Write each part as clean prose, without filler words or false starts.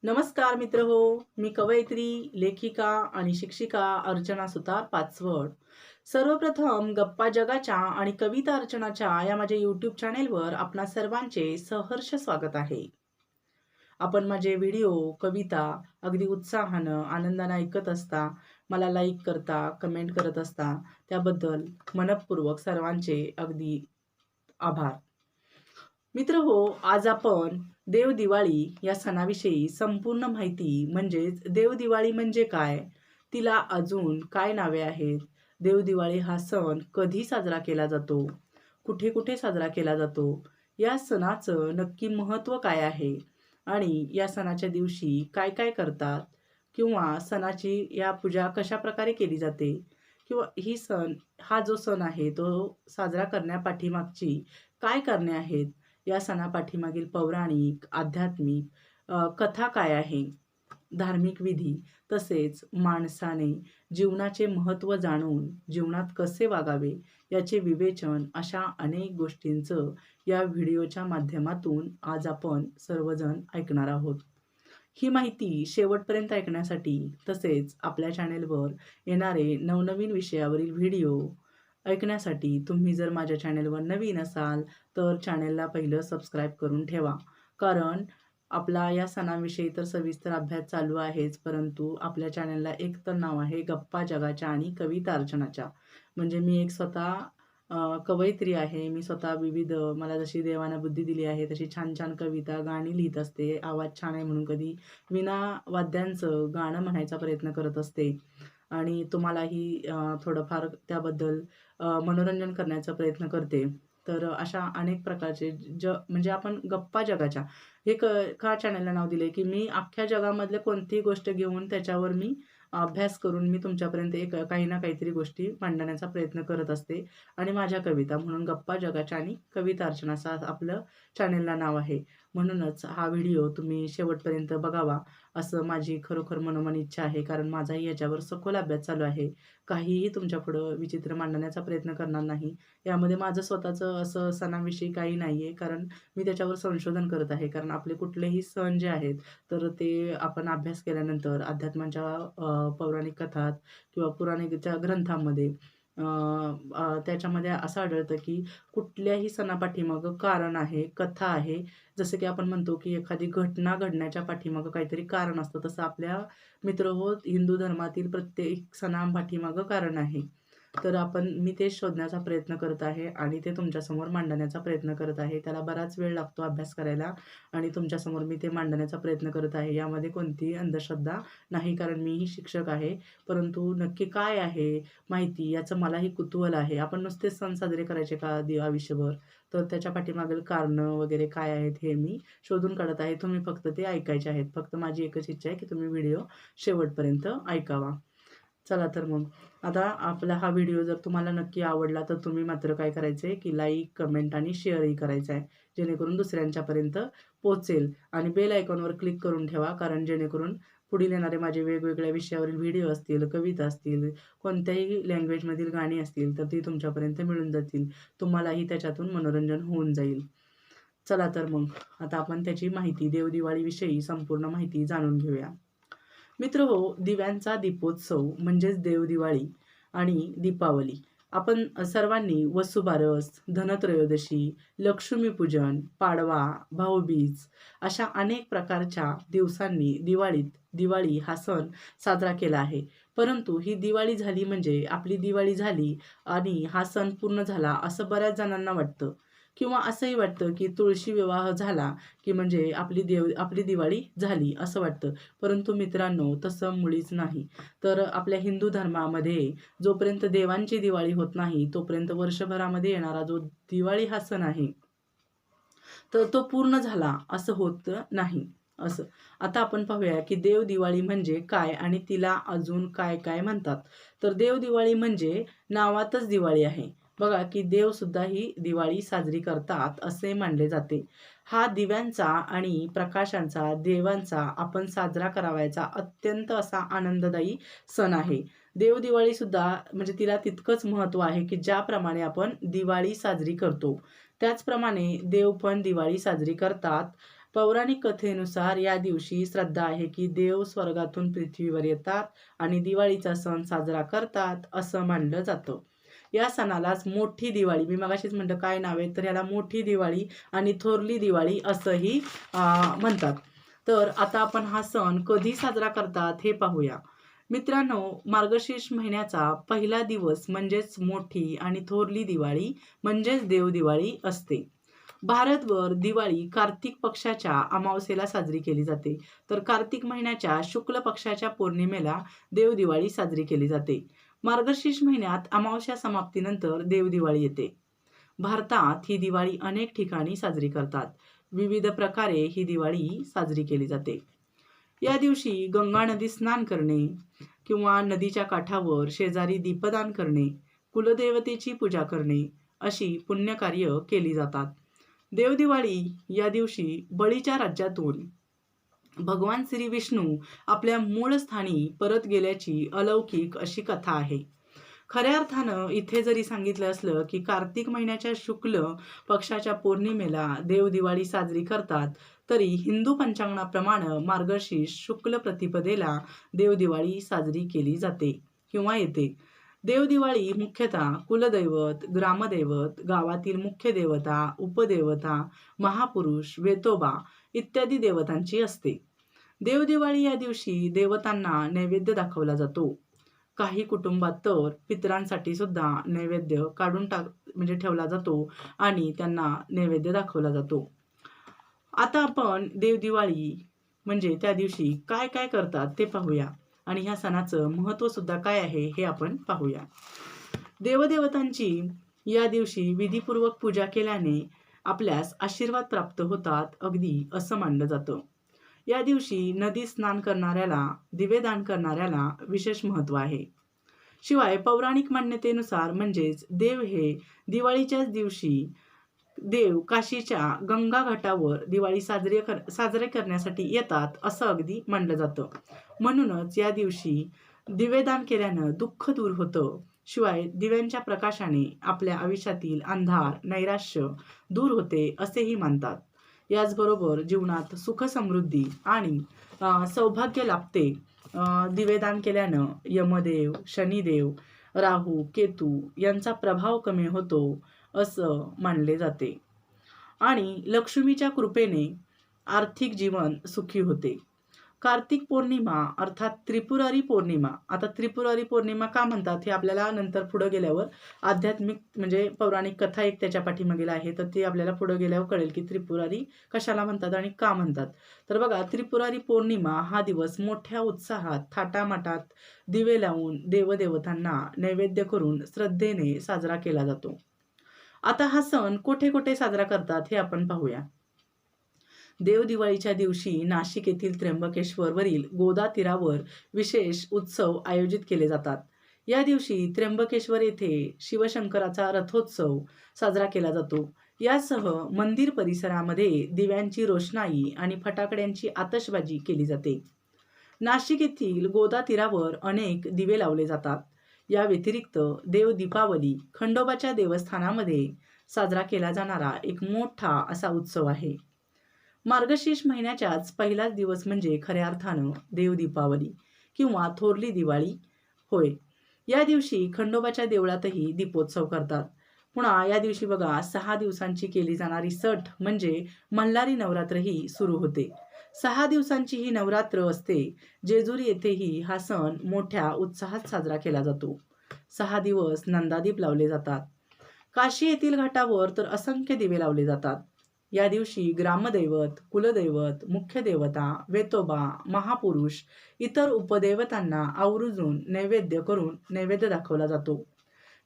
नमस्कार मित्र हो. मी कवयित्री, लेखिका आणि शिक्षिका अर्चना सुतार पाचवड. सर्वप्रथम गप्पा जगाच्या आणि कविता अर्चनाच्या या माझ्या यूट्यूब चॅनेलवर आपणा सर्वांचे सहर्ष स्वागत आहे. आपण माझे व्हिडिओ, कविता अगदी उत्साहानं, आनंदानं ऐकत असता, मला लाईक करता, कमेंट करत असता, त्याबद्दल मनःपूर्वक सर्वांचे अगदी आभार. मित्र हो, आज आपण देवदिवाळी या सणाविषयी संपूर्ण माहिती म्हणजेच देवदिवाळी म्हणजे काय? तिला अजून काय नावे आहेत? देवदिवाळी हा सण कधी साजरा केला जातो? कुठे-कुठे साजरा केला जातो? या सणाचं नक्की महत्त्व काय आहे? आणि या सणाच्या दिवशी काय-काय करतात? किंवा सणाची या पूजा कशाप्रकारे केली जाते? किंवा हा जो सण आहे तो साजरा करण्यापाठीमागची काय कारणे आहेत? या सणापाठीमागील पौराणिक, आध्यात्मिक कथा काय आहे? धार्मिक विधी तसेच माणसाने जीवनाचे महत्त्व जाणून जीवनात कसे वागावे याचे विवेचन अशा अनेक गोष्टींचं या व्हिडिओच्या माध्यमातून आज आपण सर्वजण ऐकणार आहोत. ही माहिती शेवटपर्यंत ऐकण्यासाठी तसेच आपल्या चॅनेलवर येणारे नवनवीन विषयावरील व्हिडिओ ऐकण्यासाठी तुम्ही जर माझ्या चॅनेलवर नवीन असाल तर चॅनेलला पहिलं सबस्क्राईब करून ठेवा. कारण आपला या सणाविषयी तर सविस्तर अभ्यास चालू आहेच, परंतु आपल्या चॅनेलला एक तर नाव आहे गप्पा जगाच्या आणि कविता अर्चनाच्या. म्हणजे मी एक स्वतः कवयित्री आहे. मी स्वतः विविध मला जशी देवानं बुद्धी दिली आहे तशी छान-छान कविता, गाणी लिहीत असते. आवाज छान आहे म्हणून कधी विना वाद्यांचं गाणं म्हणायचा प्रयत्न करत असते. आणि तुम्हालाही थोडंफार त्याबद्दल मनोरंजन करण्याचा प्रयत्न करते. तर अशा अनेक प्रकारचे म्हणजे आपण गप्पा जगाच्या हे का चॅनलला नाव दिले, की मी अख्ख्या जगामधल्या कोणतीही गोष्ट घेऊन त्याच्यावर मी अभ्यास करून मी तुमच्यापर्यंत एक काही ना काहीतरी गोष्टी मांडण्याचा प्रयत्न करत असते. आणि माझ्या कविता म्हणून गप्पा जगाच्या आणि कविता अर्चना असं आपलं चॅनेलला नाव आहे. म्हणूनच हा व्हिडिओ तुम्ही शेवटपर्यंत बघावा असं माझी खरोखर मनोमन इच्छा आहे. कारण माझाही याच्यावर सखोल अभ्यास चालू आहे. काहीही तुमच्यापुढं विचित्र मांडण्याचा प्रयत्न करणार नाही. यामध्ये माझं स्वतःचं असं सणाविषयी काही नाही आहे. कारण मी त्याच्यावर संशोधन करत आहे. कारण आपले कुठलेही सण जे आहेत तर ते आपण अभ्यास केल्यानंतर अध्यात्माच्या पौराणिक कथात किंवा पुराणिकच्या ग्रंथामध्ये अ, अ, त्याच्यामध्ये असं आढळतं की कुठल्याही सणापाठीमागं कारण आहे, कथा आहे. जसं की आपण म्हणतो की एखादी घटना घडण्याच्या पाठीमागं काहीतरी कारण असतं. तसं आपल्या मित्रहो हिंदू धर्मातील प्रत्येक सणापाठीमागं कारण आहे. तर मी ते शोधण्याचा प्रयत्न करत आहे आणि ते तुमच्यासमोर मांडण्याचा प्रयत्न करत आहे. त्याला बराच वेळ लागतो अभ्यास करायला आणि तुमच्यासमोर मी ते मांडण्याचा प्रयत्न करत आहे. यामध्ये कोणतीही अंधश्रद्धा नाही, कारण मीही शिक्षक आहे. परंतु नक्की काय आहे माहिती याचं मलाही कुतूहल आहे. आपण नुसतेच सण साजरे करायचे का आयुष्यभर? तर त्याच्या पाठीमागील कारणं वगैरे काय आहेत हे मी शोधून काढत आहे. तुम्ही फक्त ते ऐकायचे आहेत. फक्त माझी एकच इच्छा आहे की तुम्ही व्हिडिओ शेवटपर्यंत ऐकावा. चला तर मग आता आपला हा व्हिडिओ जर तुम्हाला नक्की आवडला तर तुम्ही मात्र काय करायचं आहे की लाईक, कमेंट आणि शेअरही करायचं आहे. जेणेकरून दुसऱ्यांच्यापर्यंत पोहोचेल आणि बेल आयकॉनवर क्लिक करून ठेवा. कारण जेणेकरून पुढील येणारे माझे वेगवेगळ्या विषयावरील व्हिडिओ असतील, कविता असतील, कोणत्याही लँग्वेजमधील गाणी असतील तर ती तुमच्यापर्यंत मिळून जातील. तुम्हालाही त्याच्यातून मनोरंजन होऊन जाईल. चला तर मग आता आपण त्याची माहिती देवदिवाळीविषयी संपूर्ण माहिती जाणून घेऊया. मित्रहो, दिव्यांचा दीपोत्सव म्हणजेच देवदिवाळी आणि दीपावली. आपण सर्वांनी वसुबारस, धनत्रयोदशी, लक्ष्मीपूजन, पाडवा, भाऊबीज अशा अनेक प्रकारच्या दिवसांनी दिवाळी हा सण साजरा केला आहे. परंतु ही दिवाळी झाली म्हणजे आपली दिवाळी झाली आणि हा सण पूर्ण झाला असं बऱ्याच जणांना वाटतं. किंवा असंही वाटतं की तुळशी विवाह झाला की म्हणजे आपली दिवाळी झाली असं वाटतं. परंतु मित्रांनो तसं मुळीच नाही. तर आपल्या हिंदू धर्मामध्ये जोपर्यंत देवांची दिवाळी होत नाही तोपर्यंत वर्षभरामध्ये येणारा जो दिवाळी हा सण आहे तर तो पूर्ण झाला असं होत नाही. असं आता आपण पाहूया की देवदिवाळी म्हणजे काय आणि तिला अजून काय काय म्हणतात. तर देवदिवाळी म्हणजे नावातच दिवाळी आहे. बघा की देव सुद्धा ही दिवाळी साजरी करतात असे मानले जाते. हा दिव्यांचा आणि प्रकाशांचा, देवांचा आपण साजरा करावयाचा अत्यंत असा आनंददायी सण आहे. देवदिवाळी सुद्धा म्हणजे तिला तितकंच महत्त्व आहे की ज्याप्रमाणे आपण दिवाळी साजरी करतो त्याचप्रमाणे देव पण दिवाळी साजरी करतात. पौराणिक कथेनुसार या दिवशी श्रद्धा आहे की देव स्वर्गातून पृथ्वीवर येतात आणि दिवाळीचा सण साजरा करतात असं मानलं जातं. या सणालाच मोठी दिवाळी, मी मगाशीच म्हटलं काय नाव आहे, तर याला मोठी दिवाळी आणि थोरली दिवाळी असंही म्हणतात. तर आता आपण हा सण कधी साजरा करतात हे पाहूया. मित्रांनो, मार्गशीर्ष महिन्याचा पहिला दिवस म्हणजेच मोठी आणि थोरली दिवाळी म्हणजेच देवदिवाळी असते. भारतभर दिवाळी कार्तिक पक्षाच्या अमावस्येला साजरी केली जाते. तर कार्तिक महिन्याच्या शुक्ल पक्षाच्या पौर्णिमेला देवदिवाळी साजरी केली जाते. मार्गशीर्ष महिन्यात अमावस्या समाप्तीनंतर देवदिवाळी येते. भारतात ही दिवाळी अनेक ठिकाणी साजरी करतात. विविध प्रकारे ही दिवाळी साजरी केली जाते. या दिवशी गंगा नदीत स्नान करणे किंवा नदीच्या काठावर शेजारी दीपदान करणे, कुलदेवतेची पूजा करणे अशी पुण्यकार्य केली जातात. देवदिवाळी या दिवशी बळीच्या राज्यातून भगवान श्री विष्णू आपल्या मूळ स्थानी परत गेल्याची अलौकिक अशी कथा आहे. खऱ्या अर्थानं इथे जरी सांगितलं असलं की कार्तिक महिन्याच्या शुक्ल पक्षाच्या पौर्णिमेला देवदिवाळी साजरी करतात, तरी हिंदू पंचांगाप्रमाणे मार्गशीर्ष शुक्ल प्रतिपदेला देवदिवाळी साजरी केली जाते किंवा येते. देवदिवाळी मुख्यतः कुलदैवत, ग्रामदैवत, गावातील मुख्य देवता, उपदेवता, महापुरुष, वेतोबा इत्यादी देवतांची असते. देवदिवाळी या दिवशी देवतांना नैवेद्य दाखवला जातो. काही कुटुंबात तर पितरांसाठी सुद्धा नैवेद्य काढून म्हणजे ठेवला जातो आणि त्यांना नैवेद्य दाखवला जातो. आता आपण देवदिवाळी म्हणजे त्या दिवशी काय काय करतात ते पाहूया आणि ह्या सणाचं महत्त्व सुद्धा काय आहे हे आपण पाहूया. देवदेवतांची या दिवशी विधीपूर्वक पूजा केल्याने आपल्यास आशीर्वाद प्राप्त होतात अगदी असं मानलं जातं. या दिवशी नदी स्नान करणाऱ्याला, दिवेदान करणाऱ्याला विशेष महत्त्व आहे. शिवाय पौराणिक मान्यतेनुसार म्हणजेच देव हे दिवाळीच्याच दिवशी देव काशीच्या गंगा घाटावर दिवाळी साजरे करण्यासाठी येतात असं अगदी मानलं जातं. म्हणूनच या दिवशी दिवेदान केल्यानं दुःख दूर होतं. शिवाय दिव्यांच्या प्रकाशाने आपल्या आयुष्यातील अंधार, नैराश्य दूर होते असेही मानतात. याचबरोबर जीवनात सुख समृद्धी आणि सौभाग्य लाभते. दिवेदान केल्यानं यमदेव, शनिदेव, राहू, केतू यांचा प्रभाव कमी होतो असं मानले जाते आणि लक्ष्मीच्या कृपेने आर्थिक जीवन सुखी होते. कार्तिक पौर्णिमा अर्थात त्रिपुरारी पौर्णिमा. आता त्रिपुरारी पौर्णिमा का म्हणतात हे आपल्याला नंतर पुढे गेल्यावर आध्यात्मिक म्हणजे पौराणिक कथा एक त्याच्या पाठीमागेला आहे, तर ते आपल्याला पुढे गेल्यावर कळेल की त्रिपुरारी कशाला म्हणतात आणि का म्हणतात. तर बघा, त्रिपुरारी पौर्णिमा हा दिवस मोठ्या उत्साहात थाटामाटात दिवे लावून देवदेवतांना नैवेद्य करून श्रद्धेने साजरा केला जातो. आता हा सण कोठे कोठे साजरा करतात हे आपण पाहूया. देवदिवाळीच्या दिवशी नाशिक येथील त्र्यंबकेश्वरवरील गोदा तीरावर विशेष उत्सव आयोजित केले जातात. या दिवशी त्र्यंबकेश्वर येथे शिवशंकराचा रथोत्सव साजरा केला जातो. यासह मंदिर परिसरामध्ये दिव्यांची रोषणाई आणि फटाकड्यांची आतषबाजी केली जाते. नाशिक येथील गोदा तीरावर अनेक दिवे लावले जातात. या व्यतिरिक्त देव दीपावली खंडोबाच्या देवस्थानामध्ये साजरा केला जाणारा एक मोठा असा उत्सव आहे. मार्गशीर्ष महिन्याच्याच पहिलाच दिवस म्हणजे खऱ्या अर्थानं देव दीपावली किंवा थोरली दिवाळी होय. या दिवशी खंडोबाच्या देवळातही दीपोत्सव करतात. पुन्हा या दिवशी बघा 6 दिवसांची केली जाणारी सठ म्हणजे मल्हारी नवरात्रही सुरू होते. 6 दिवसांची ही नवरात्र असते. जेजुरी येथेही हा सण मोठ्या उत्साहात साजरा केला जातो. 6 दिवस नंदादीप लावले जातात. काशी येथील घाटावर तर असंख्य दिवे लावले जातात. या दिवशी ग्रामदैवत, कुलदैवत, मुख्य देवता, वेतोबा, महापुरुष इतर उपदेवतांना आवर्जून नैवेद्य करून नैवेद्य दाखवला जातो.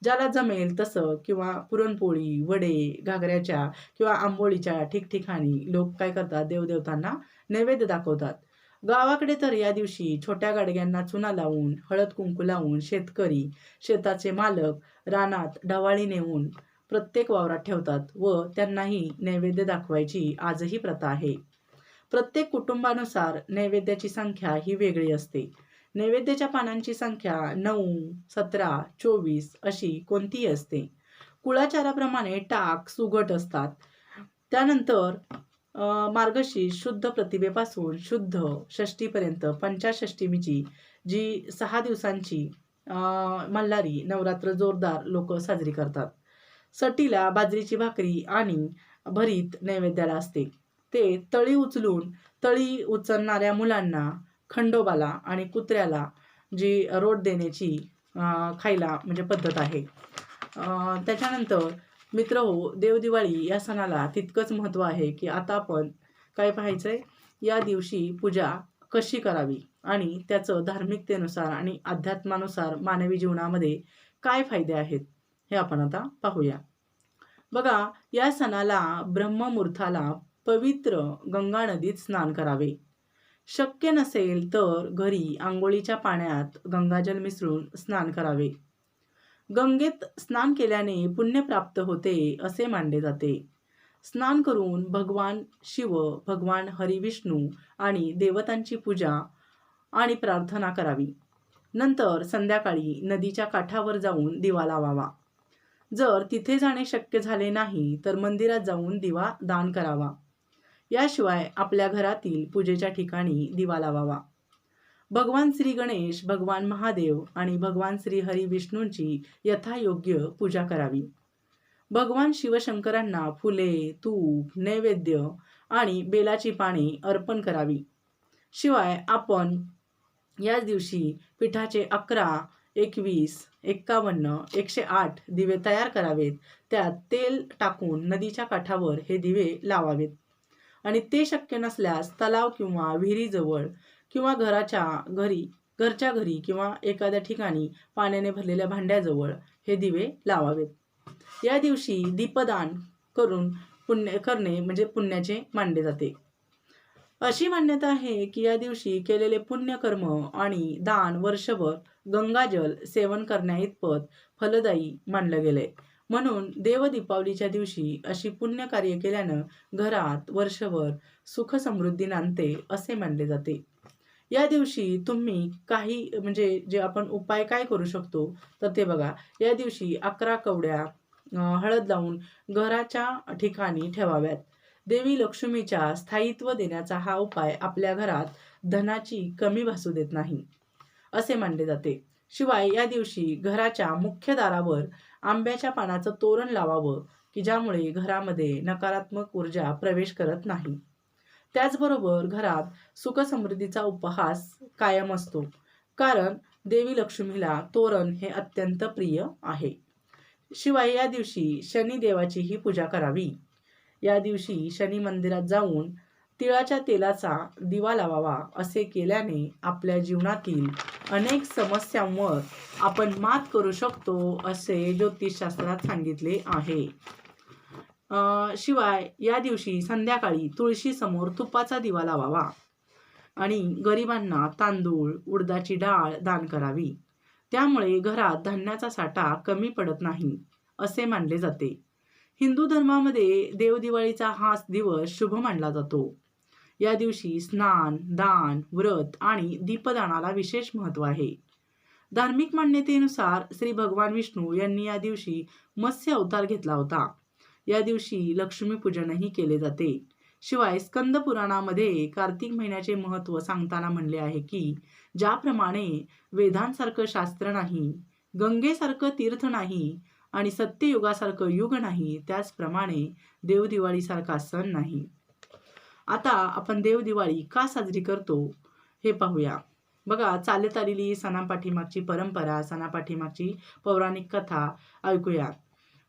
ज्याला जमेल तसं किंवा पुरणपोळी, वडे, घागऱ्याच्या किंवा आंबोळीच्या ठिकठिकाणी लोक काय करतात, देवदेवतांना नैवेद्य दाखवतात. गावाकडे तर या दिवशी छोट्या गाडग्यांना चुना लावून, हळद कुंकू लावून शेतकरी, शेताचे मालक रानात ढवाळी नेऊन प्रत्येक वावरात ठेवतात व त्यांनाही नैवेद्य दाखवायची आजही प्रथा आहे. प्रत्येक कुटुंबानुसार नैवेद्याची संख्या ही वेगळी असते. नैवेद्याच्या पानांची संख्या 9, 17, 24 अशी कोणतीही असते. कुळाचाराप्रमाणे टाक, सुगट असतात. त्यानंतर मार्गशीर्ष शुद्ध प्रतिभेपासून शुद्ध षष्टीपर्यंत पंचाषष्टीमीची जी 6 दिवसांची मल्हारी नवरात्र जोरदार लोक साजरी करतात. सटीला बाजरीची भाकरी आणि भरीत नैवेद्याला असते. ते तळी उचलणाऱ्या मुलांना, खंडोबाला आणि कुत्र्याला जी रोट देण्याची खायला म्हणजे पद्धत आहे. त्याच्यानंतर मित्रहो, देवदिवाळी या सणाला तितकंच महत्त्व आहे की आता आपण काय पाहायचंय, या दिवशी पूजा कशी करावी आणि त्याचं धार्मिकतेनुसार आणि अध्यात्मानुसार मानवी जीवनामध्ये काय फायदे आहेत हे आपण आता पाहूया. बघा, या सणाला ब्रह्ममुहूर्ताला पवित्र गंगा नदीत स्नान करावे. शक्य नसेल तर घरी आंघोळीच्या पाण्यात गंगाजल मिसळून स्नान करावे. गंगेत स्नान केल्याने पुण्य प्राप्त होते असे मानले जाते. स्नान करून भगवान शिव, भगवान हरिविष्णू आणि देवतांची पूजा आणि प्रार्थना करावी. नंतर संध्याकाळी नदीच्या काठावर जाऊन दिवा लावावा. जर तिथे जाणे शक्य झाले नाही तर मंदिरात जाऊन दिवा दान करावा. याशिवाय आपल्या घरातील पूजेच्या ठिकाणी दिवा लावावा. भगवान श्री गणेश, भगवान महादेव आणि भगवान श्री हरी विष्णूंची यथायोग्य पूजा करावी. भगवान शिवशंकरांना फुले, तूप, नैवेद्य आणि बेलाची पाने अर्पण करावी. शिवाय आपण याच दिवशी पिठाचे 11, 21, 51, 108 दिवे तयार करावेत. त्यात तेल टाकून नदीच्या काठावर हे दिवे लावावेत आणि ते शक्य नसल्यास तलाव किंवा विहिरीजवळ किंवा घरच्या घरी किंवा एखाद्या ठिकाणी पाण्याने भरलेल्या भांड्याजवळ हे दिवे लावावेत. या दिवशी दीपदान करणे म्हणजे पुण्याचे मानले जाते. अशी मान्यता आहे की या दिवशी केलेले पुण्यकर्म आणि दान वर्षभर गंगाजल सेवन करण्याइतपत फलदायी मानलं गेलंय. म्हणून देव दीपावलीच्या दिवशी अशी पुण्यकार्य केल्यानं घरात वर्षभर सुख समृद्धी नांदते असे मानले जाते. या दिवशी तुम्ही काही म्हणजे जे आपण उपाय काय करू शकतो तर ते बघा. या दिवशी 11 कवड्या हळद लावून घराच्या ठिकाणी ठेवाव्यात. देवी लक्ष्मीच्या स्थायित्व देण्याचा हा उपाय आपल्या घरात धनाची कमी भासू देत नाही असे मानले जाते. शिवाय या दिवशी घराच्या मुख्य दारावर आंब्याच्या पानाचं तोरण लावावं की ज्यामुळे घरामध्ये नकारात्मक ऊर्जा प्रवेश करत नाही. त्याचबरोबर घरात सुखसमृद्धीचा उपहास कायम असतो, कारण देवी लक्ष्मीला तोरण हे अत्यंत प्रिय आहे. शिवाय या दिवशी शनिदेवाचीही पूजा करावी. या दिवशी शनी मंदिरात जाऊन तिळाच्या तेलाचा दिवा लावावा. असे केल्याने आपल्या जीवनातील अनेक समस्यांवर आपण मात करू शकतो असे ज्योतिषशास्त्रात सांगितले आहे. शिवाय या दिवशी संध्याकाळी तुळशी समोर तुपाचा दिवा लावावा आणि गरिबांना तांदूळ, उडदाची डाळ दान करावी. त्यामुळे घरात धान्याचा साठा कमी पडत नाही असे मानले जाते. हिंदू धर्मामध्ये देवदिवाळीचा हा दिवस शुभ मानला जातो. या दिवशी स्नान, दान, व्रत आणि दीपदानाला विशेष महत्त्व आहे. धार्मिक मान्यतेनुसार श्री भगवान विष्णू यांनी या दिवशी मत्स्य अवतार घेतला होता. या दिवशी लक्ष्मीपूजनही केले जाते. शिवाय स्कंद पुराणामध्ये कार्तिक महिन्याचे महत्त्व सांगताना म्हणले आहे की ज्याप्रमाणे वेदांसारखं शास्त्र नाही, गंगेसारखं तीर्थ नाही आणि सत्ययुगासारखं युग नाही, त्याचप्रमाणे देवदिवाळीसारखा सण नाही. आता आपण देवदिवाळी का साजरी करतो हे पाहूया. बघा, चालत आलेली सणापाठीमागची परंपरा, सणापाठीमागची पौराणिक कथा ऐकूया.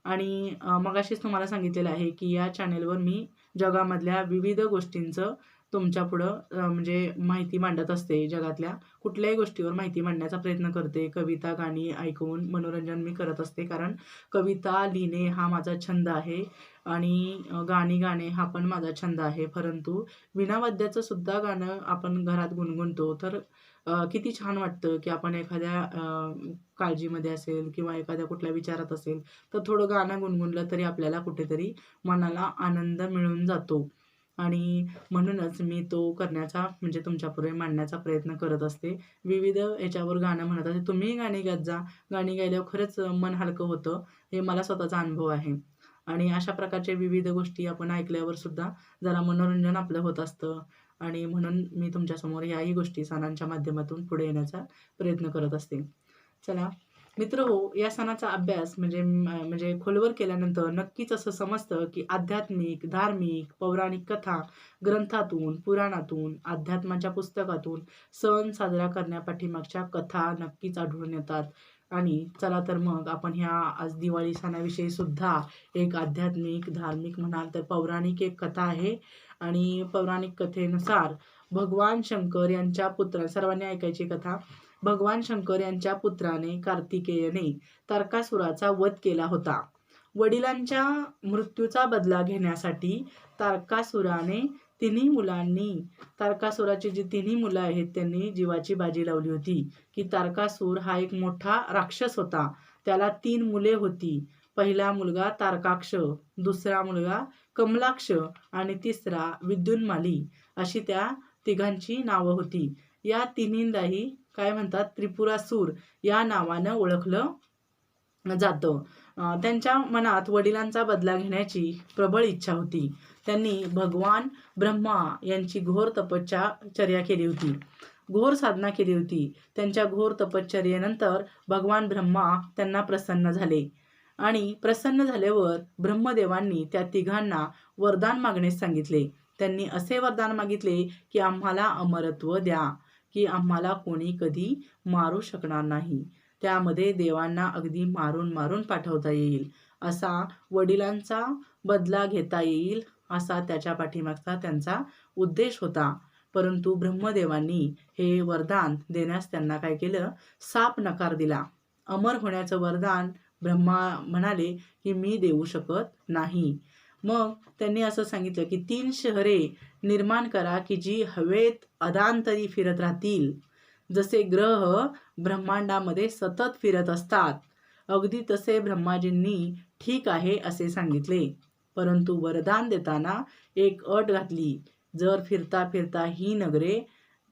आणि मगाशीच तुम्हाला सांगितलेलं आहे की या चॅनेलवर मी जगामधल्या विविध गोष्टींचं तुमच्या पुढं म्हणजे माहिती मांडत असते. जगातल्या कुठल्याही गोष्टीवर माहिती मांडण्याचा प्रयत्न करते. कविता, गाणी ऐकून मनोरंजन मी करत असते, कारण कविता लिहिणे हा माझा छंद आहे आणि गाणी गाणे हा पण माझा छंद आहे. परंतु विनावाद्याचं सुद्धा गाणं आपण घरात गुणगुणतो तर किती छान वाटतं की आपण एखाद्या काळजीमध्ये असेल किंवा एखाद्या कुठल्या विचारात असेल तर थोडं गाणं गुणगुणलं तरी आपल्याला कुठेतरी मनाला आनंद मिळून जातो. आणि म्हणूनच मी तो करण्याचा म्हणजे तुमच्यापुढे मांडण्याचा प्रयत्न करत असते. विविध याच्यावर गाणं म्हणत असते. तुम्ही गाणी गात जा. गाणी गायल्यावर खरंच मन हलकं होतं, हे मला स्वतःचा अनुभव आहे. आणि अशा प्रकारच्या विविध गोष्टी आपण ऐकल्यावर सुद्धा जरा मनोरंजन आपलं होत असतं आणि म्हणून मी तुमच्यासमोर याही गोष्टी सणांच्या माध्यमातून पुढे येण्याचा प्रयत्न करत असते. चला मित्रहो, या सणाचा अभ्यास म्हणजे खोलवर केल्यानंतर नक्कीच असं समजतं, की आध्यात्मिक, धार्मिक, पौराणिक कथा, ग्रंथातून, पुराणातून, अध्यात्माच्या पुस्तकातून सण साजरा करण्यापाठीमागच्या कथा नक्कीच आढळून येतात. आणि चला तर मग आपण ह्या आज दिवाळी सणाविषयी सुद्धा एक आध्यात्मिक, धार्मिक म्हणाल तर पौराणिक एक कथा आहे आणि पौराणिक कथेनुसार भगवान शंकर यांच्या सर्वांनी ऐकायची कथा. भगवान शंकर यांच्या पुत्राने कार्तिकेयने तारकासुराचा वध केला होता. वडिलांच्या मृत्यूचा बदला घेण्यासाठी तारकासुराने तारकासुराची जी तिन्ही मुलं आहेत त्यांनी जीवाची बाजी लावली होती, की तारकासूर हा एक मोठा राक्षस होता. त्याला 3 मुले होती. पहिला मुलगा तारकाक्ष, दुसरा मुलगा कमलाक्ष आणि तिसरा विद्युन्माली अशी त्या तिघांची नावं होती. या तिन्हींनाही काय म्हणतात त्रिपुरासूर या नावानं ओळखलं जातं. त्यांच्या मनात वडिलांचा बदला घेण्याची प्रबळ इच्छा होती. त्यांनी भगवान ब्रह्मा यांची घोर तपश्चर्या केली होती, घोर साधना केली होती. त्यांच्या घोर तपश्चर्येनंतर भगवान ब्रह्मा त्यांना प्रसन्न झाले आणि प्रसन्न झाल्यावर ब्रह्मदेवांनी त्या तिघांना वरदान मागण्यास सांगितले. त्यांनी असे वरदान मागितले की आम्हाला अमरत्व द्या, की आम्हाला कोणी कधी मारू शकणार नाही. त्यामध्ये देवांना अगदी मारून मारून पाठवता येईल, असा वडिलांचा बदला घेता येईल असा त्याच्या पाठीमागचा त्यांचा उद्देश होता. परंतु ब्रह्मदेवांनी हे वरदान देण्यास त्यांना काय केलं, साप नकार दिला. अमर होण्याचं वरदान ब्रह्मा म्हणाले की मी देऊ शकत नाही. मग त्यांनी असं सांगितलं की 3 शहरे निर्माण करा की जी हवेत अदांतरी फिरत राहतील. जसे ग्रह ब्रह्मांडामध्ये सतत फिरत असतात, अगदी तसे ब्रह्माजींनी ठीक आहे असे सांगितले. परंतु वरदान देताना एक अट घातली, जर फिरता फिरता ही नगरे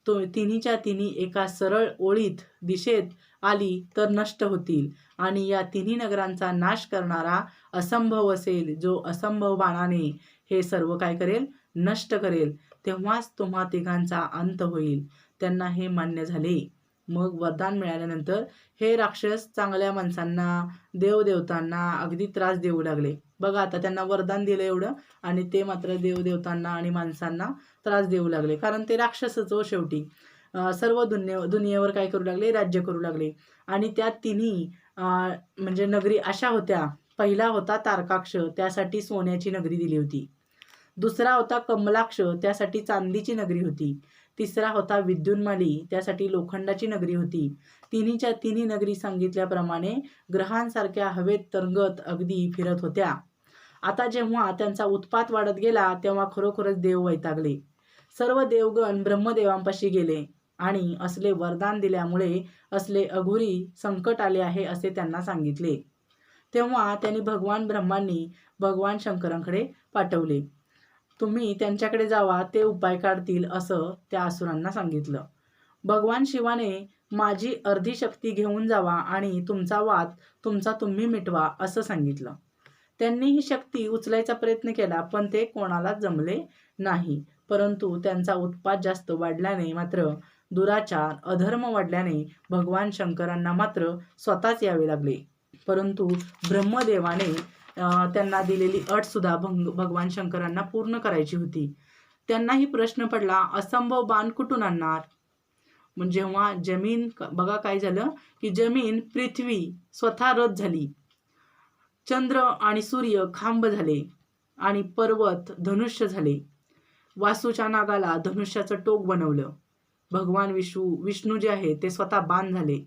तिन्हीच्या तिन्ही एका सरळ ओळीत दिशेत आली तर नष्ट होतील आणि या तिन्ही नगरांचा नाश करणारा असंभव असेल, जो असंभव बाणाने हे सर्व काय करेल, नष्ट करेल. तेव्हाच तुम्हा तिघांचा अंत होईल. त्यांना हे मान्य झाले. मग वरदान मिळाल्यानंतर हे राक्षस चांगल्या माणसांना, देवदेवतांना अगदी त्रास देऊ लागले. बघा आता त्यांना वरदान दिलं एवढं आणि ते मात्र देवदेवतांना आणि माणसांना त्रास देऊ लागले. कारण ते राक्षसच हो शेवटी. सर्व दुनियेवर काय करू लागले, राज्य करू लागले. आणि त्या तिन्ही म्हणजे नगरी अशा होत्या. पहिला होता तारकाक्ष, त्यासाठी सोन्याची नगरी दिली होती. दुसरा होता कमलाक्ष, त्यासाठी चांदीची नगरी होती. तिसरा होता विद्युन्माली, त्यासाठी लोखंडाची नगरी होती. तिन्हीच्या तिन्ही नगरी सांगितल्याप्रमाणे ग्रहांसारख्या हवेत तरंगत अगदी फिरत होत्या. आता जेव्हा त्यांचा उत्पात वाढत गेला तेव्हा खरोखरच देव वैतागले. सर्व देवगण ब्रह्मदेवांपाशी गेले आणि असले वरदान दिल्यामुळे असले अघोरी संकट आले आहे असे त्यांना सांगितले. तेव्हा त्यांनी भगवान ब्रह्मांनी भगवान शंकरांकडे पाठवले. तुम्ही त्यांच्याकडे जावा, ते उपाय काढतील असं त्या असुरांना सांगितलं. भगवान शिवाने माझी अर्धी शक्ती घेऊन जावा आणि तुमचा वाद तुम्ही मिटवा असं सांगितलं. त्यांनी ही शक्ती उचलायचा प्रयत्न केला पण ते कोणालाच जमले नाही. परंतु त्यांचा उत्पात जास्त वाढल्याने मात्र दुराचार, अधर्म वाढल्याने भगवान शंकरांना मात्र स्वतःच यावे लागले. परंतु ब्रह्मदेवाने त्यांना दिलेली अट सुद्धा भगवान शंकरांना पूर्ण करायची होती. त्यांनाही प्रश्न पडला, असंभव बाण कुठून आणणार? म्हणजे जेव्हा जमीन बघा काय झालं की जमीन, पृथ्वी स्वतः रथ झाली, चंद्र आणि सूर्य खांब झाले आणि पर्वत धनुष्य झाले. वासूच्या नागाला धनुष्याचं टोक बनवलं. भगवान विष्णू जे आहे ते स्वतः बाण झाले,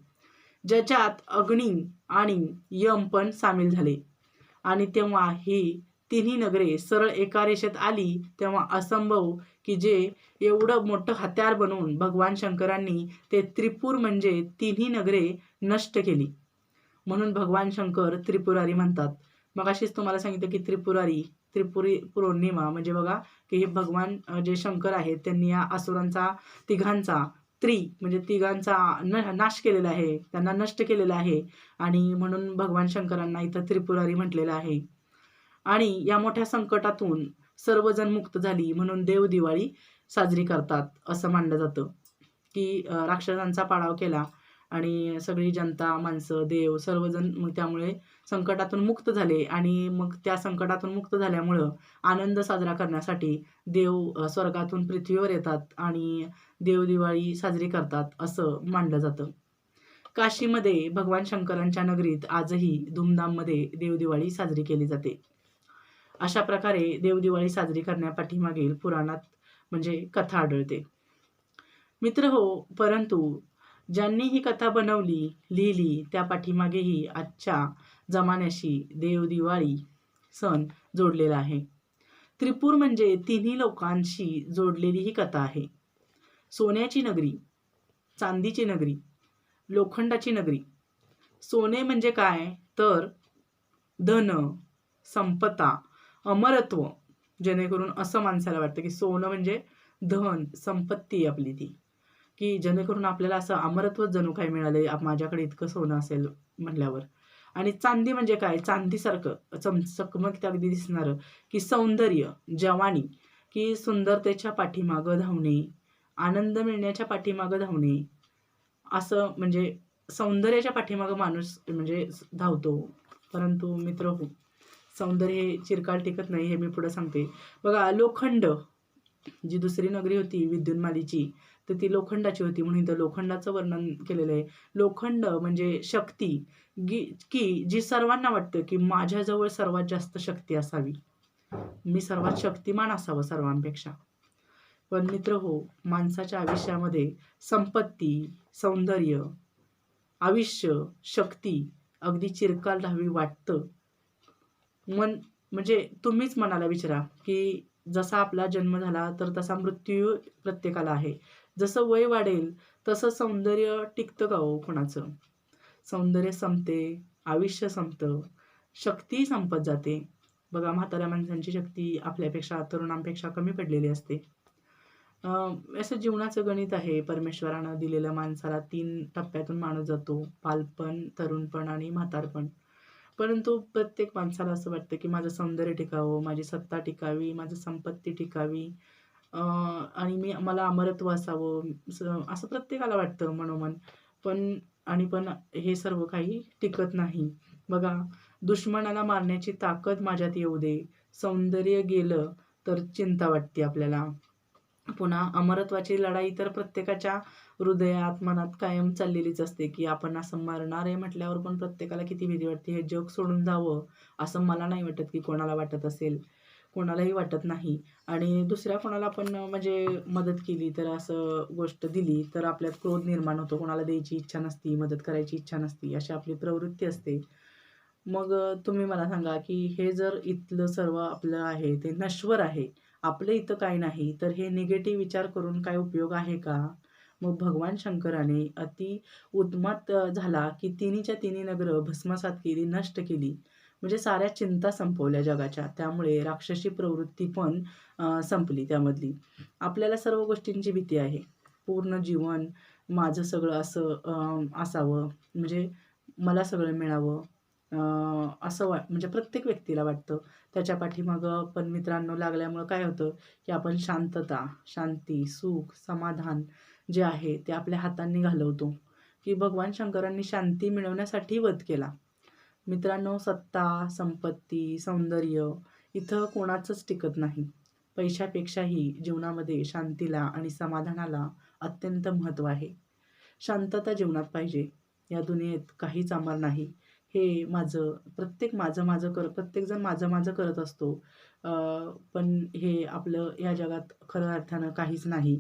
ज्याच्यात अग्नी आणि यम पण सामील झाले. आणि तेव्हा ही तिन्ही नगरे सरळ एका रेषेत आली तेव्हा असंभव की जे एवढं मोठं हत्यार बनवून भगवान शंकरांनी ते त्रिपुर म्हणजे तिन्ही नगरे नष्ट केली. म्हणून भगवान शंकर त्रिपुरारी म्हणतात. मग अशीच तुम्हाला सांगितलं की त्रिपुरी पौर्णिमा म्हणजे बघा की हे भगवान जे शंकर आहेत त्यांनी या असुरांचा तिघांचा म्हणजे तिघांचा नाश केलेला आहे, त्यांना नष्ट केलेला आहे आणि म्हणून भगवान शंकरांना इथं त्रिपुरारी म्हटलेलं आहे. आणि या मोठ्या संकटातून सर्वजण मुक्त झाली म्हणून देव दिवाळी साजरी करतात असं मानलं जातं. की राक्षसांचा पाडाव केला आणि सगळी जनता, माणसं, देव सर्वजण मग त्यामुळे संकटातून मुक्त झाले आणि मग त्या संकटातून मुक्त झाल्यामुळं आनंद साजरा करण्यासाठी देव स्वर्गातून पृथ्वीवर येतात आणि देव दिवाळी साजरी करतात असं मानलं जातं. काशीमध्ये भगवान शंकरांच्या नगरीत आजही धूमधाममध्ये देवदिवाळी साजरी केली जाते. अशा प्रकारे देवदिवाळी साजरी करण्यापाठीमागील पुराणात म्हणजे कथा आढळते. मित्रहो, परंतु ज्यांनी ही कथा बनवली, लिहिली त्या पाठीमागेही आजच्या जमान्याशी देवदिवाळी सण जोडलेला आहे. त्रिपूर म्हणजे तिन्ही लोकांशी जोडलेली ही कथा आहे. सोन्याची नगरी, चांदीची नगरी, लोखंडाची नगरी. सोने म्हणजे काय तर धन, संपदा, अमरत्व. जेणेकरून असं माणसाला वाटतं की सोनं म्हणजे धन, संपत्ती आपली ती, की जेणेकरून आपल्याला असं अमरत्व जणू काही मिळालंय, माझ्याकडे इतकं सोनं असेल म्हटल्यावर. आणि चांदी म्हणजे काय, चांदीसारखं चकमकत अगदी दिसणारं, की सौंदर्य, जवानी, की सुंदरतेच्या पाठीमागं धावणे, आनंद मिळण्याच्या पाठीमागं धावणे, असं म्हणजे सौंदर्याच्या पाठीमागं माणूस म्हणजे धावतो. परंतु मित्रहो, सौंदर्य हे चिरकाल टिकत नाही हे मी पुढे सांगते. बघा, लोखंड, जी दुसरी नगरी होती विद्युन्मालीची, तर ती लोखंडाची होती म्हणून इथं लोखंडाचं वर्णन केलेलं आहे. लोखंड म्हणजे शक्ती, की जी सर्वांना वाटतं की माझ्याजवळ सर्वात जास्त शक्ती असावी, मी सर्वात शक्तिमान असावं सर्वांपेक्षा. पण मित्रहो, माणसाच्या आयुष्यामध्ये संपत्ती, सौंदर्य, आयुष्य, शक्ती अगदी चिरकाल राहावी वाटतं. म्हणजे तुम्हीच मनाला विचारा, की जसा आपला जन्म झाला तर तसा मृत्यू प्रत्येकाला आहे. जसं वय वाढेल तसं सौंदर्य टिकतं का हो कुणाचं? सौंदर्य संपते, आयुष्य संपतं, शक्तीही संपत जाते. बघा, म्हाताऱ्या माणसांची शक्ती आपल्यापेक्षा, तरुणांपेक्षा कमी पडलेली असते. असं जीवनाचं गणित आहे. परमेश्वरानं दिलेल्या माणसाला 3 टप्प्यातून माणूस जातो. बालपण, तरुणपण आणि म्हातारपण. परंतु प्रत्येक माणसाला असं वाटतं, की माझं सौंदर्य टिकावं, माझी सत्ता टिकावी, माझी संपत्ती टिकावी, आणि मला अमरत्व असावं, असं प्रत्येकाला वाटतं मनोमन. पण हे सर्व काही टिकत नाही. बघा, दुश्मनाला मारण्याची ताकद माझ्यात येऊ दे, सौंदर्य गेलं तर चिंता वाटते आपल्याला. पुन्हा अमरत्वाची लढाई तर प्रत्येकाच्या हृदयात, मनात कायम चाललेलीच असते, की आपण असं मरणार आहे म्हटल्यावर पण प्रत्येकाला किती भीती वाटते. हे जग सोडून जावं असं मला नाही वाटत, की कोणाला वाटत असेल. कोणालाही वाटत नाही. आणि दुसऱ्या कोणाला पण म्हणजे मदत केली तर असं गोष्ट दिली तर आपल्यात क्रोध निर्माण होतो. कोणाला द्यायची इच्छा नसती, मदत करायची इच्छा नसती, अशी आपली प्रवृत्ती असते. मग तुम्ही मला सांगा, की हे जर इथलं सर्व आपलं आहे ते नश्वर आहे, आपलं इथं काही नाही, तर हे निगेटिव्ह विचार करून काय उपयोग आहे का? मग भगवान शंकराने अति उन्माद झाला, की तिन्हीच्या तिन्ही नगरं भस्मसात केली, नष्ट केली. म्हणजे साऱ्या चिंता संपवल्या जगाच्या. त्यामुळे राक्षसी प्रवृत्ती पण संपली त्यामधली. आपल्याला सर्व गोष्टींची भीती आहे. पूर्ण जीवन माझं सगळं असं असावं, म्हणजे मला सगळं मिळावं, असं म्हणजे प्रत्येक व्यक्तीला वाटतं. त्याच्या पाठीमागं पण मित्रांनो लागल्यामुळं काय होतं, की आपण शांतता, शांती, सुख, समाधान जे आहे ते आपल्या हातांनी घालवतो, की भगवान शंकरांनी शांती मिळवण्यासाठी वध केला. मित्रांनो, सत्ता, संपत्ती, सौंदर्य इथं कोणाचंच टिकत नाही. पैशापेक्षाही जीवनामध्ये शांतीला आणि समाधानाला अत्यंत महत्त्व आहे. शांतता जीवनात पाहिजे. या दुनियेत काहीच अमर नाही. हे प्रत्येकजण माझं-माझं करत असतो. अ, पण हे आपलं या जगात खऱ्या अर्थानं काहीच नाही.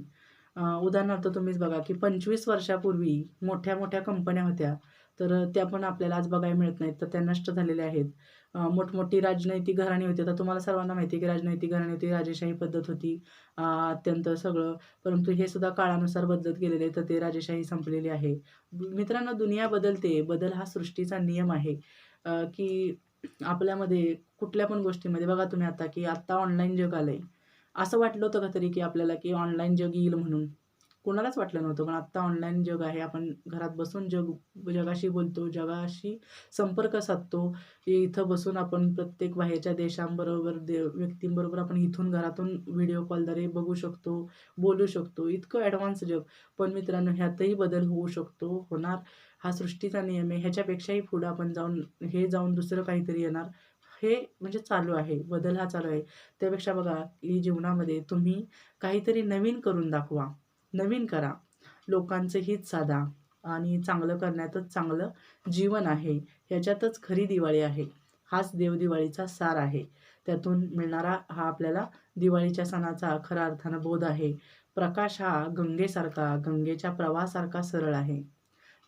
उदाहरणार्थ तुम्हीच बघा, की 25 वर्षापूर्वी मोठ्या-मोठ्या कंपन्या होत्या. तर त्या पण आपल्याला आज बघायला मिळत नाहीत. तर त्या नष्ट झालेल्या आहेत. मोठमोठी राजनैतिक घराणी होती. आता तुम्हाला सर्वांना माहिती आहे, की राजनैतिक घराणी होती, राजेशाही पद्धत होती. अत्यंत सगळं. परंतु हे सुद्धा काळानुसार बदलत गेलेले आहे. तर ते राजेशाही संपलेली आहे. मित्रांनो, दुनिया बदलते. बदल हा सृष्टीचा नियम आहे. की आपल्यामध्ये कुठल्या पण गोष्टीमध्ये बघा तुम्ही आता, की आता ऑनलाईन जग आलंय. असं वाटलं होतं का तरी, की आपल्याला, की ऑनलाईन जग येईल म्हणून? कोणालाच वाटलं नव्हतं. पण आत्ता ऑनलाईन जग आहे. आपण घरात बसून जगाशी बोलतो, जगाशी संपर्क साधतो. इथं बसून आपण प्रत्येक बाहेरच्या देशांबरोबर, व्यक्तींबरोबर आपण इथून घरातून व्हिडिओ कॉलद्वारे बघू शकतो, बोलू शकतो. इतकं ॲडव्हान्स जग. पण मित्रांनो, ह्यातही बदल होऊ शकतो, होणार. हा सृष्टीचा नियम आहे. ह्याच्यापेक्षाही पुढं आपण जाऊन दुसरं काहीतरी येणार. हे म्हणजे चालू आहे. बदल हा चालू आहे. त्यापेक्षा बघा, की जीवनामध्ये तुम्ही काहीतरी नवीन करून दाखवा. नवीन करा. लोकांचं हित साधा आणि चांगलं करण्यातच चांगलं जीवन आहे. ह्याच्यातच खरी दिवाळी आहे. हाच देवदिवाळीचा सार आहे. त्यातून मिळणारा हा आपल्याला दिवाळीच्या सणाचा खऱ्या अर्थानं बोध आहे. प्रकाश हा गंगेसारखा, गंगेच्या प्रवाहासारखा सरळ आहे.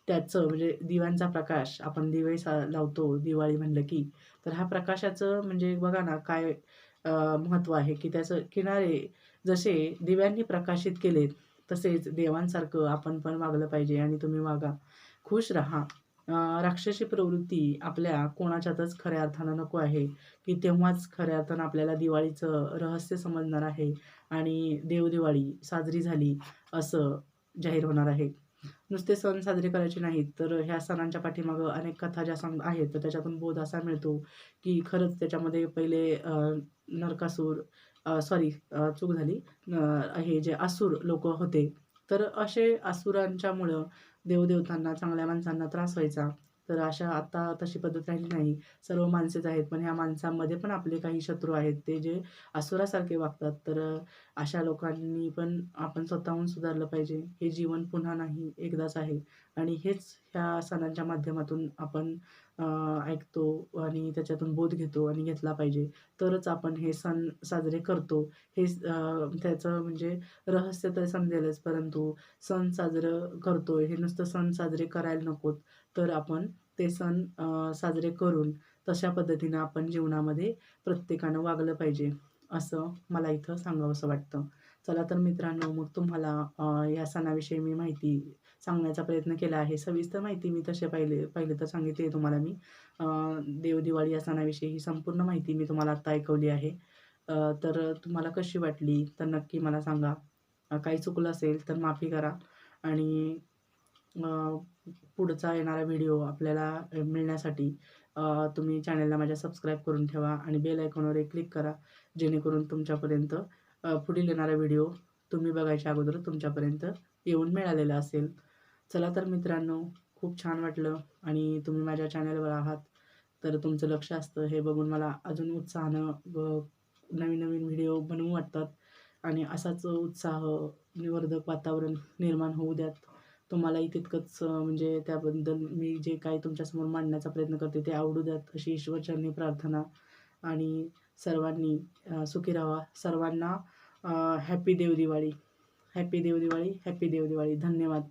त्याचं म्हणजे दिव्यांचा प्रकाश आपण दिवे लावतो दिवाळी म्हणलं की. तर हा प्रकाशाचं म्हणजे बघा ना काय महत्त्व आहे, की त्याचं किनारे जसे दिव्यांनी प्रकाशित केलेत, तसेच देवांसारखं आपण पण वागलं पाहिजे आणि तुम्ही वागा. खुश राहा. राक्षसी प्रवृत्ती आपल्या कोणाच्यातच खऱ्या अर्थानं नको आहे, की तेव्हाच खऱ्या अर्थानं आपल्याला दिवाळीचं रहस्य समजणार आहे आणि देवदिवाळी साजरी झाली असं जाहीर होणार आहे. नुसते सण साजरे करायचे नाहीत, तर ह्या सणांच्या पाठीमागं अनेक कथा ज्या आहेत, तर त्याच्यातून बोध असा मिळतो, की खरंच त्याच्यामध्ये पहिले नरकासूर सॉरी चूक झाली. हे जे असुर लोकं होते, तर असे असुरांच्यामुळं देवदेवतांना, चांगल्या माणसांना त्रास व्हायचा. तर अशा आता तशी पद्धत राहिली नाही. सर्व माणसेच आहेत, पण ह्या माणसांमध्ये पण आपले काही शत्रू आहेत, ते जे असुरासारखे वागतात. तर अशा लोकांनी पण आपण स्वतःहून सुधारलं पाहिजे. हे जीवन पुन्हा नाही, एकदाच आहे आणि हेच ह्या सणांच्या माध्यमातून आपण ऐकतो आणि त्याच्यातून बोध घेतो आणि घेतला पाहिजे. तरच आपण हे सण साजरे करतो. हे त्याचं म्हणजे रहस्य तर समजेलच, परंतु सण साजरं करतोय, हे नुसतं सण साजरे करायला नकोत. तर आपण ते सण साजरे करून तशा पद्धतीनं आपण जीवनामध्ये प्रत्येकानं वागलं पाहिजे. असं मला इथं सांगावसं वाटतं. चला तर मित्रांनो, मग तुम्हाला या सणाविषयी मी माहिती सांगण्याचा प्रयत्न केला आहे. सविस्तर माहिती मी तसे पहिले पहिले तर सांगितली आहे तुम्हाला मी. देवदिवाळी या सणाविषयी ही संपूर्ण माहिती मी तुम्हाला आत्ता ऐकवली आहे. तर तुम्हाला कशी वाटली तर नक्की मला सांगा. काही चुकलं असेल तर माफी करा आणि अ, पुढचा येणारा व्हिडिओ आपल्याला मिळण्यासाठी तुम्ही चॅनलला माझ्या सबस्क्राईब करून ठेवा आणि बेल आयकॉनवर एक क्लिक करा. जेणेकरून तुमच्यापर्यंत पुढील येणारा व्हिडिओ तुम्ही बघायच्या अगोदर तुमच्यापर्यंत येऊन मिळालेला असेल. चला तर मित्रांनो, खूप छान वाटलं आणि तुम्ही माझ्या चॅनलवर आहात, तर तुमचं लक्ष असतं हे बघून मला अजून उत्साहानं नवीन-नवीन व्हिडिओ बनवू वाटतात आणि असाच उत्साहवर्धक वातावरण निर्माण होऊ द्यात. तुम्हालाही तितकंच म्हणजे त्याबद्दल मी जे काही तुमच्यासमोर मांडण्याचा प्रयत्न करते ते आवडू द्यात अशी ईश्वरचरणी प्रार्थना आणि सर्वांनी सुखी राहावा. सर्वांना happy Dev Diwali, happy Dev Diwali, happy Dev Diwali. धन्यवाद.